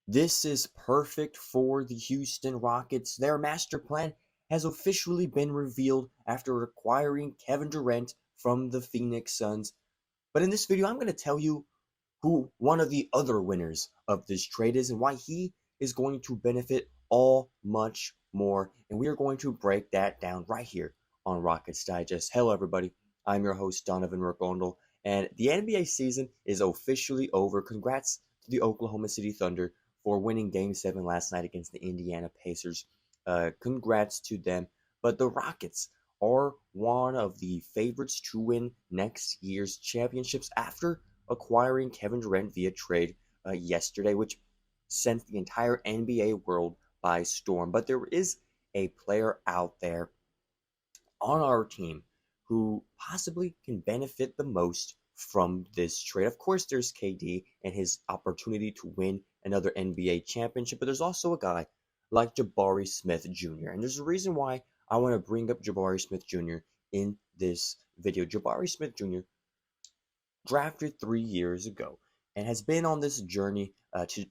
This is perfect for the Houston Rockets. Their master plan has officially been revealed after acquiring Kevin Durant from the Phoenix Suns. But in this video, I'm going to tell you who one of the other winners of this trade is and why he is going to benefit all much more. And we are going to break that down right here on Rockets Digest. Hello, everybody. I'm your host, Donovan Ricondo, and the NBA season is officially over. Congrats to the Oklahoma City Thunder for winning Game 7 last night against the Indiana Pacers. Congrats to them. But the Rockets are one of the favorites to win next year's championships after acquiring Kevin Durant via trade yesterday, which sent the entire NBA world by storm. But there is a player out there on our team who possibly can benefit the most from this trade. Of course, there's KD and his opportunity to win another NBA championship, but there's also a guy like Jabari Smith Jr. And there's a reason why I want to bring up Jabari Smith Jr. in this video. Jabari Smith Jr. drafted 3 years ago and has been on this journey to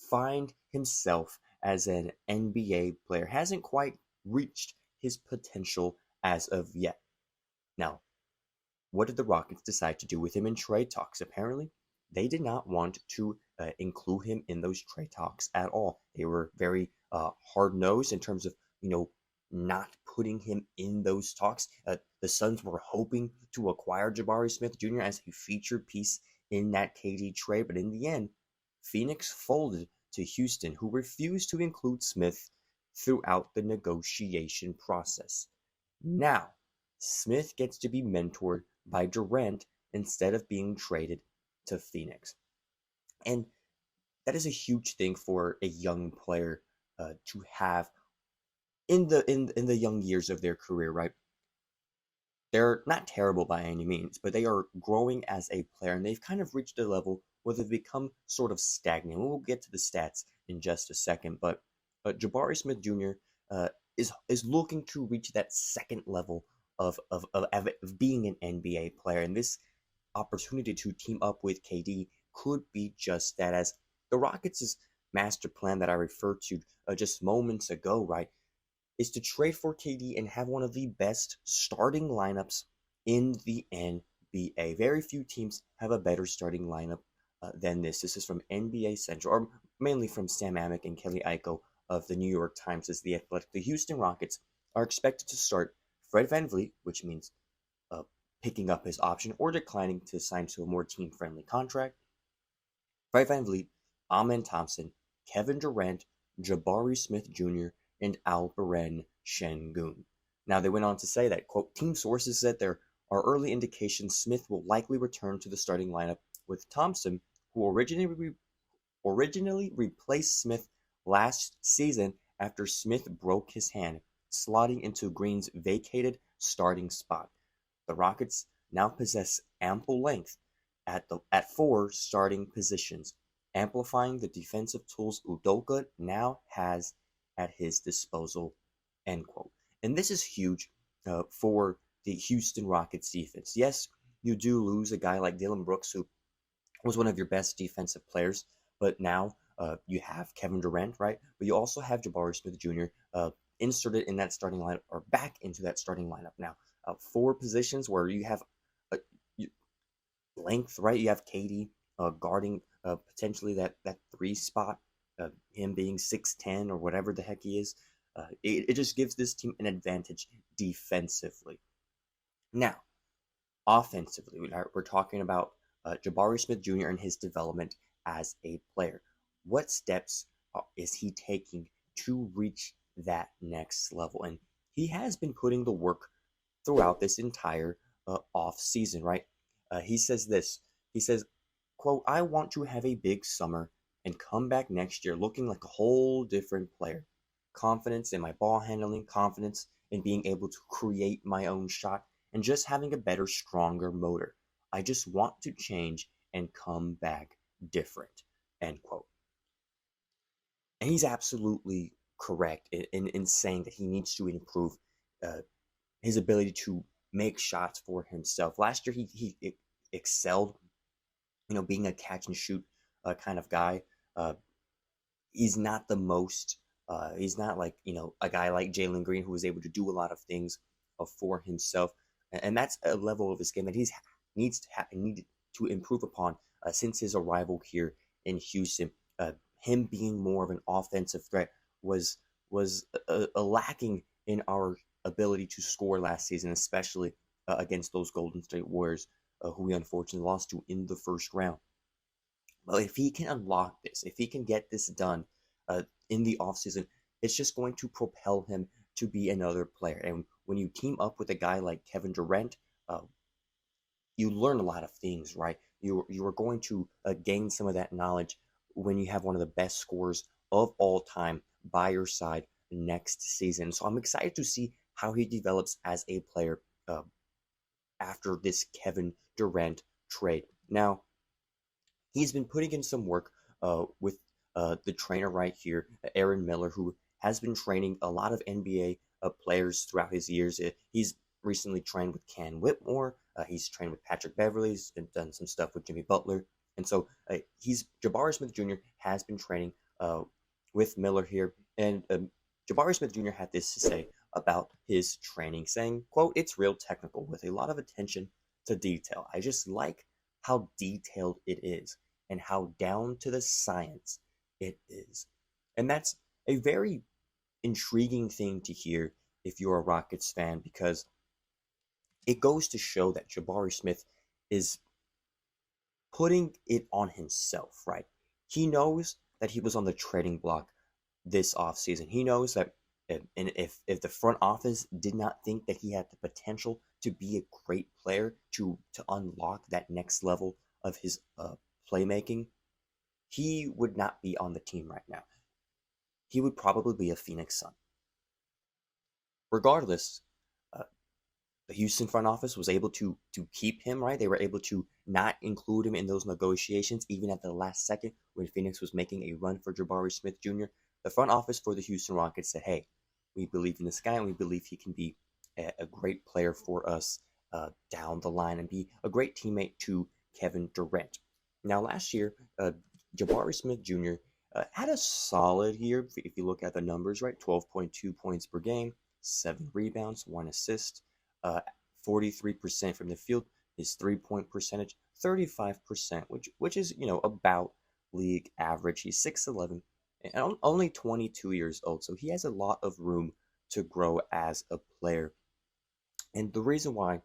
find himself as an NBA player. Hasn't quite reached his potential as of yet. Now, what did the Rockets decide to do with him in trade talks? Apparently, they did not want to include him in those trade talks at all. They were very hard-nosed in terms of, not putting him in those talks. The Suns were hoping to acquire Jabari Smith Jr. as a featured piece in that KD trade, but in the end, Phoenix folded to Houston, who refused to include Smith throughout the negotiation process. Now, Smith gets to be mentored by Durant instead of being traded to Phoenix. And that is a huge thing for a young player to have in the young years of their career, right? They're not terrible by any means, but they are growing as a player, and they've kind of reached a level where they've become sort of stagnant. We'll get to the stats in just a second, but Jabari Smith Jr. Is looking to reach that second level of being an NBA player, and this opportunity to team up with KD could be just that. As the Rockets' master plan that I referred to just moments ago, right, is to trade for KD and have one of the best starting lineups in the NBA. Very few teams have a better starting lineup than this. This is from NBA Central, or mainly from Sam Amick and Kelly Iko of the New York Times as The Athletic. The Houston Rockets are expected to start Fred VanVleet, which means picking up his option or declining to sign to a more team-friendly contract. Fred VanVleet, Amen Thompson, Kevin Durant, Jabari Smith Jr., and Alperen Şengün. Now, they went on to say that, quote, team sources said there are early indications Smith will likely return to the starting lineup, with Thompson, who originally replaced Smith last season after Smith broke his hand, slotting into Green's vacated starting spot. The Rockets now possess ample length at four starting positions, amplifying the defensive tools Udoka now has at his disposal, end quote. And this is huge for the Houston Rockets defense. Yes, you do lose a guy like Dillon Brooks, who was one of your best defensive players, but now you have Kevin Durant, right? But you also have Jabari Smith Jr. Inserted in that starting lineup, or back into that starting lineup now. Four positions where you have length, right? You have KD guarding potentially that three spot, him being 6'10" or whatever the heck he is. It just gives this team an advantage defensively. Now, offensively, we're talking about Jabari Smith Jr. and his development as a player. What steps is he taking to reach that next level? And he has been putting the work throughout this entire off season, right? He says this. He says, quote, I want to have a big summer and come back next year looking like a whole different player. Confidence in my ball handling, confidence in being able to create my own shot, and just having a better, stronger motor. I just want to change and come back different, end quote. And he's absolutely correct in saying that he needs to improve his ability to make shots for himself. Last year, he excelled, being a catch and shoot kind of guy. he's not the most. He's not like a guy like Jalen Green who was able to do a lot of things for himself, and that's a level of his game that needed to improve upon since his arrival here in Houston. Him being more of an offensive threat was a lacking in our ability to score last season, especially against those Golden State Warriors, who we unfortunately lost to in the first round. But if he can unlock this, if he can get this done in the offseason, it's just going to propel him to be another player. And when you team up with a guy like Kevin Durant, you learn a lot of things, right? You are going to gain some of that knowledge when you have one of the best scorers of all time by your side next season. So I'm excited to see how he develops as a player after this Kevin Durant trade. Now, he's been putting in some work with the trainer right here, Aaron Miller, who has been training a lot of NBA players throughout his years. He's recently trained with Ken Whitmore. He's trained with Patrick Beverley. He's done some stuff with Jimmy Butler. And so Jabari Smith Jr. has been training with Miller here. And Jabari Smith Jr. had this to say about his training, saying, quote, "It's real technical with a lot of attention to detail. I just like how detailed it is and how down to the science it is." And that's a very intriguing thing to hear if you're a Rockets fan, because it goes to show that Jabari Smith is putting it on himself, right? He knows that he was on the trading block this offseason. He knows that if the front office did not think that he had the potential to be a great player, to unlock that next level of his playmaking, he would not be on the team right now. He would probably be a Phoenix Sun. Regardless, the Houston front office was able to keep him, right? They were able to not include him in those negotiations, even at the last second when Phoenix was making a run for Jabari Smith Jr. The front office for the Houston Rockets said, "Hey, we believe in this guy, and we believe he can be a great player for us down the line and be a great teammate to Kevin Durant." Now, last year, Jabari Smith Jr. Had a solid year if you look at the numbers, right? 12.2 points per game, 7 rebounds, 1 assist, 43% from the field. His 3-point percentage, 35%, which is about league average. He's 6'11", and only 22 years old, so he has a lot of room to grow as a player. And the reason why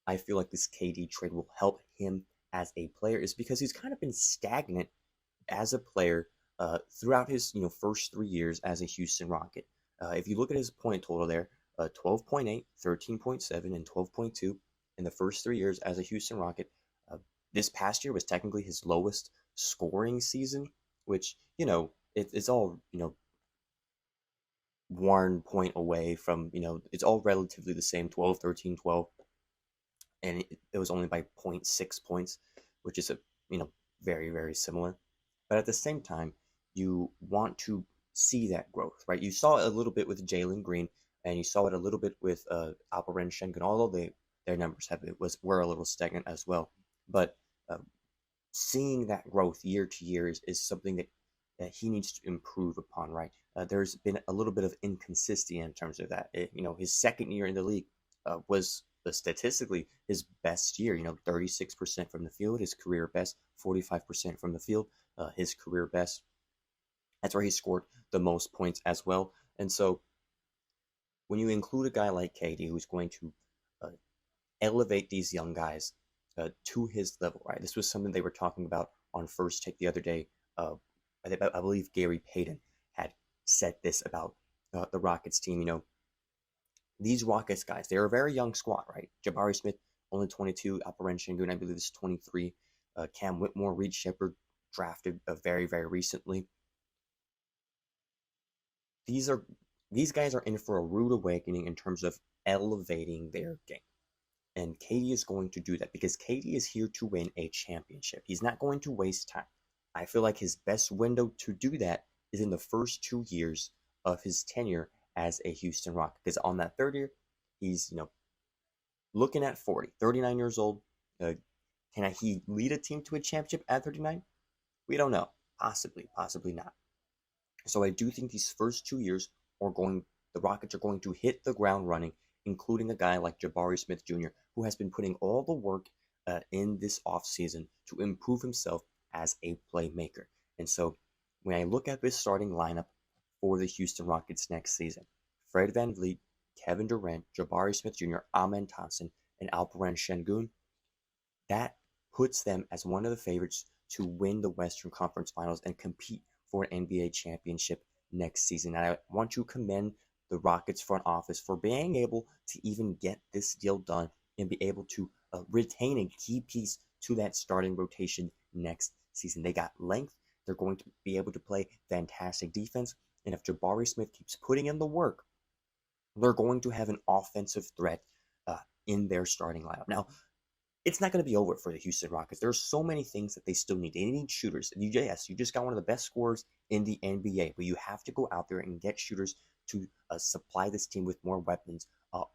I feel like this KD trade will help him as a player is because he's kind of been stagnant as a player throughout his first 3 years as a Houston Rocket. If you look at his point total there, 12.8, 13.7, and 12.2 in the first 3 years as a Houston Rocket. This past year was technically his lowest scoring season, which it's all 1 point away from it's all relatively the same, 12, 13, 12, and it was only by 0.6 points, which is very, very similar. But at the same time, you want to see that growth, right? You saw it a little bit with Jalen Green, and you saw it a little bit with Alperen Şengün, although their numbers were a little stagnant as well. But seeing that growth year to year is something that he needs to improve upon, right? There's been a little bit of inconsistency in terms of that. His second year in the league was statistically his best year. 36% from the field, his career best. 45% from the field, his career best. That's where he scored the most points as well. And so when you include a guy like KD who's going to elevate these young guys to his level, right? This was something they were talking about on First Take the other day. I believe Gary Payton had said this about the Rockets team. These Rockets guys, they're a very young squad, right? Jabari Smith, only 22. Alperen Şengün, I believe, is 23. Cam Whitmore, Reed Sheppard, drafted very, very recently. These guys are in for a rude awakening in terms of elevating their game. And KD is going to do that because KD is here to win a championship. He's not going to waste time. I feel like his best window to do that is in the first 2 years of his tenure as a Houston Rocket. Because on that third year, he's, looking at 40, 39 years old. Can he lead a team to a championship at 39? We don't know. Possibly not. So I do think these first 2 years the Rockets are going to hit the ground running, including a guy like Jabari Smith Jr., who has been putting all the work in this offseason to improve himself as a playmaker. And so when I look at this starting lineup for the Houston Rockets next season, Fred VanVleet, Kevin Durant, Jabari Smith Jr., Amen Thompson, and Alperen Şengün, that puts them as one of the favorites to win the Western Conference Finals and compete for an NBA championship next season. And I want to commend the Rockets front office for being able to even get this deal done and be able to retain a key piece to that starting rotation next season. They got length. They're going to be able to play fantastic defense. And if Jabari Smith keeps putting in the work, they're going to have an offensive threat in their starting lineup. Now, it's not going to be over for the Houston Rockets. There's so many things that they still need. They need shooters. Yes, you just got one of the best scorers in the NBA, but you have to go out there and get shooters to supply this team with more weapons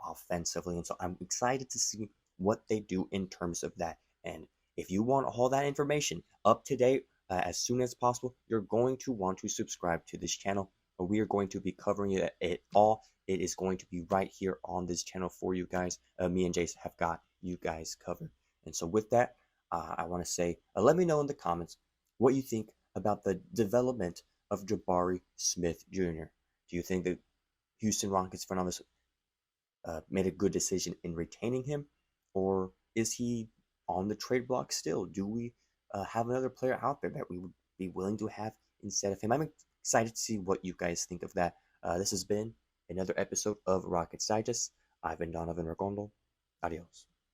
offensively. And so I'm excited to see what they do in terms of that. And if you want all that information up to date as soon as possible, you're going to want to subscribe to this channel. We are going to be covering it all. It is going to be right here on this channel for you guys. Me and Jason have got you guys covered. And so with that, I want to say, let me know in the comments what you think about the development of Jabari Smith Jr. Do you think the Houston Rockets front office made a good decision in retaining him, or is he on the trade block still? Do we have another player out there that we would be willing to have instead of him? I'm excited to see what you guys think of that. This has been another episode of Rockets Digest. I've been Donovan Ricondo. Adios.